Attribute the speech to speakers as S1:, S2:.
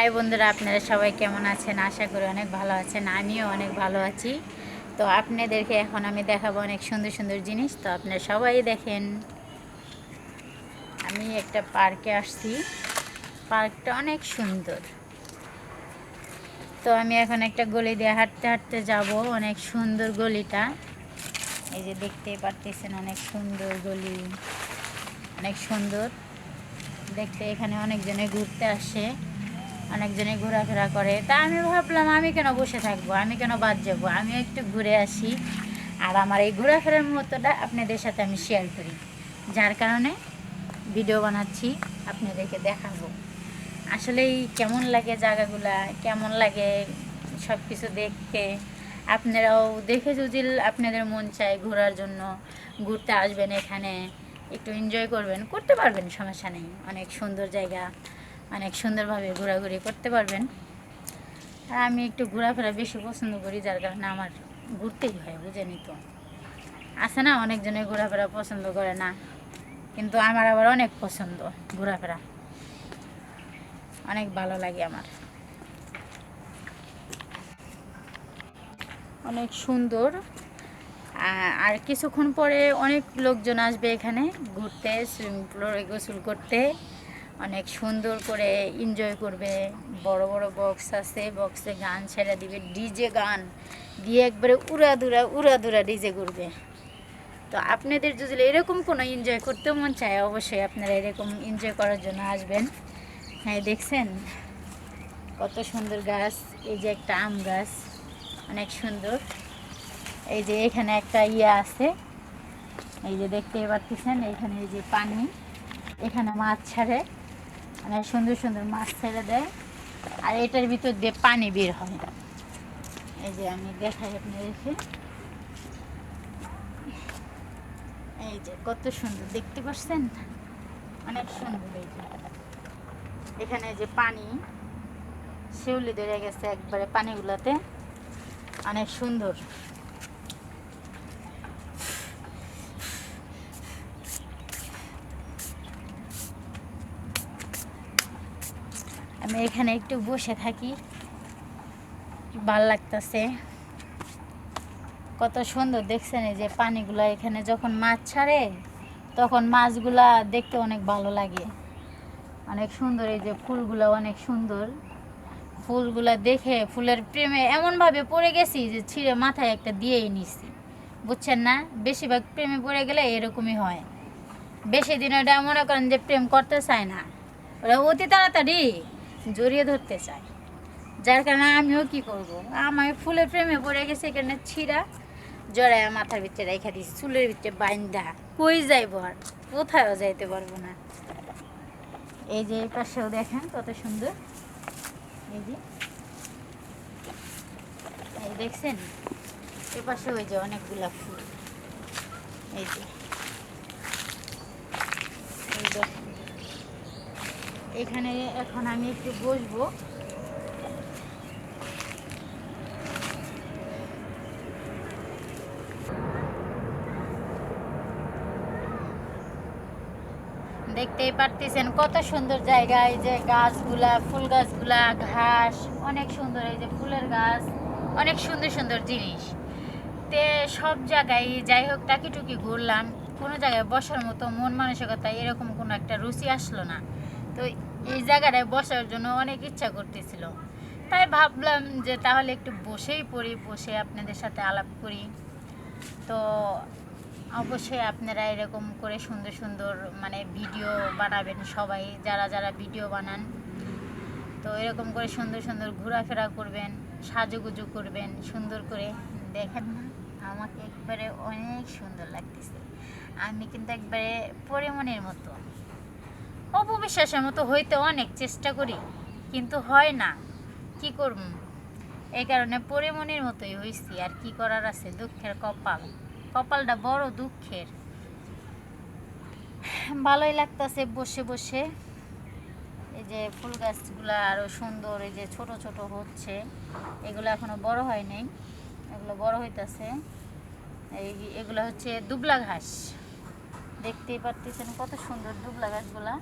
S1: High বন্ধুরা, আপনারা সবাই কেমন আছেন? আশা করি অনেক ভালো আছেন। আমিও অনেক ভালো আছি। তো আপনাদেরকে এখন আমি দেখাবো অনেক সুন্দর সুন্দর জিনিস। তো আপনারা সবাই দেখেন। আমি একটা পার্কে আসছি। পার্কটা অনেক সুন্দর। তো আমি এখন একটা গলি দিয়ে হাঁটতে হাঁটতে যাব। অনেক সুন্দর গলিটা, এই যে দেখতেই পারতেছেন, অনেক সুন্দর গলি, অনেক সুন্দর দেখতে। এখানে অনেকজনে ঘুরতে আসে, অনেকজনে ঘোরাফেরা করে। তা আমি ভাবলাম আমি কেন বসে থাকবো, আমি কেন বাদ যাবো, আমিও একটু ঘুরে আসি। আর আমার এই ঘোরাফেরার মুহূর্তটা আপনাদের সাথে আমি শেয়ার করি, যার কারণে ভিডিও বানাচ্ছি, আপনাদেরকে দেখাবো আসলেই কেমন লাগে জায়গাগুলা, কেমন লাগে সব কিছু দেখতে। আপনারাও দেখে যদি আপনাদের মন চায় ঘোরার জন্য, ঘুরতে আসবেন, এখানে একটু এনজয় করতে পারবেন, সমস্যা নেই। অনেক সুন্দর জায়গা, অনেক সুন্দরভাবে ঘোরাঘুরি করতে পারবেন। আর আমি একটু ঘোরাফেরা বেশি পছন্দ করি, যার কারণে আমার ঘুরতেই হয়, বুঝেনি তো। আছে না, অনেকজনে ঘোরাফেরা পছন্দ করে না, কিন্তু আমার আবার অনেক পছন্দ ঘোরাফেরা, অনেক ভালো লাগে আমার। অনেক সুন্দর। আর কিছুক্ষণ পরে অনেক লোকজন আসবে এখানে ঘুরতে, সুইমিং পুলে গোসল করতে, অনেক সুন্দর করে এনজয় করবে। বড় বড় বক্স আছে, বক্সে গান ছেড়ে দিবে, ডিজে গান দিয়ে একবারে উড়াদুরা ডিজে করবে। তো আপনাদের যদি এরকম কোনো এনজয় করতে মন চায়, অবশ্যই আপনারা এরকম এনজয় করার জন্য আসবেন। হ্যাঁ, দেখছেন কত সুন্দর গাছ। এই যে একটা আম গাছ, অনেক সুন্দর। এই যে এখানে একটা আছে, এই যে দেখতেই পাচ্ছেন, এখানে এই যে পানি, এখানে মাছ ছাড়ে, অনেক সুন্দর সুন্দর মাছ ছেড়ে দেয়। আর এটার ভিতর দিয়ে পানি বের হয়। এই যে আমি দেখাই আপনাদেরকে, এই যে কত সুন্দর দেখতে পাচ্ছেন, অনেক সুন্দর। এই যে এখানে যে পানি শিউলি ধরে গেছে একবারে পানিগুলোতে, অনেক সুন্দর। আমি এখানে একটু বসে থাকি, ভাল লাগতেছে, কত সুন্দর দেখছেন। এই যে পানিগুলা, এখানে যখন মাছ ছাড়ে তখন মাছগুলা দেখতে অনেক ভালো লাগে, অনেক সুন্দর। এই যে ফুলগুলা অনেক সুন্দর, ফুলগুলা দেখে ফুলের প্রেমে এমনভাবে পড়ে গেছি যে ছিঁড়ে মাথায় একটা দিয়েই নিছি, বুঝছেন না। বেশিরভাগ প্রেমে পড়ে গেলে এরকমই হয়। বেশি দিন ওটা মনে করেন যে প্রেম করতে চায় না, ওরা অতি তাড়াতাড়ি জড়িয়ে ধরতে চায়। যার কারণে আমিও কি করব, আমার ফুলের প্রেমে পড়ে গেছে, এখানে ছিঁড়া জড়ায় মাথার ভিতরে রেখে দিয়েছি, চুলের ভিতরে বাইন্দা। কই যাইব, আর কোথায়ও যাইতে পারবো না। এই যে এই পাশেও দেখেন কত সুন্দর। এই যে এই দেখছেন, এ পাশে ওই যে অনেকগুলা ফুল। এই যে এই দেখেন, এখানে এখন আমি একটু বসবো। দেখতেই পারতেছেন কত সুন্দর জায়গা। এই যে গাছগুলা, ফুল গাছগুলা, ঘাস অনেক সুন্দর। এই যে ফুলের গাছ, অনেক সুন্দর সুন্দর জিনিস। তে সব জায়গায় যাই হোক টাকিটুকি ঘুরলাম, কোনো জায়গায় বসার মতো মন মানসিকতা এরকম কোনো একটা রুচি আসলো না। তো এই জায়গাটায় বসার জন্য অনেক ইচ্ছা করতেছিল, তাই ভাবলাম যে তাহলে একটু বসেই পড়ি, বসে আপনাদের সাথে আলাপ করি। তো অবশ্যই আপনারা এরকম করে সুন্দর সুন্দর মানে ভিডিও বানাবেন সবাই, যারা যারা ভিডিও বানান। তো এরকম করে সুন্দর সুন্দর ঘোরাফেরা করবেন, সাজুগুজু করবেন সুন্দর করে। দেখেন না, আমাকে একবারে অনেক সুন্দর লাগতেছে। আমি কিন্তু একবারে পরিমণির মতো, অপবিশ্বাসের মতো হইতে অনেক চেষ্টা করি, কিন্তু হয় না, কি করব। এই কারণে পরিমণির মতোই হয়েছি, আর কি করার আছে, দুঃখের কপাল, কপালটা বড় দুঃখের। ভালোই লাগতেছে বসে বসে। এই যে ফুল গাছগুলো আরও সুন্দর, এই যে ছোট ছোট হচ্ছে, এগুলো এখনো বড় হয় নাই, এগুলো বড় হইতেছে। এগুলো হচ্ছে দুবলা ঘাস, দেখতেই পারতেছেন কত সুন্দর দুবলা ঘাসগুলা।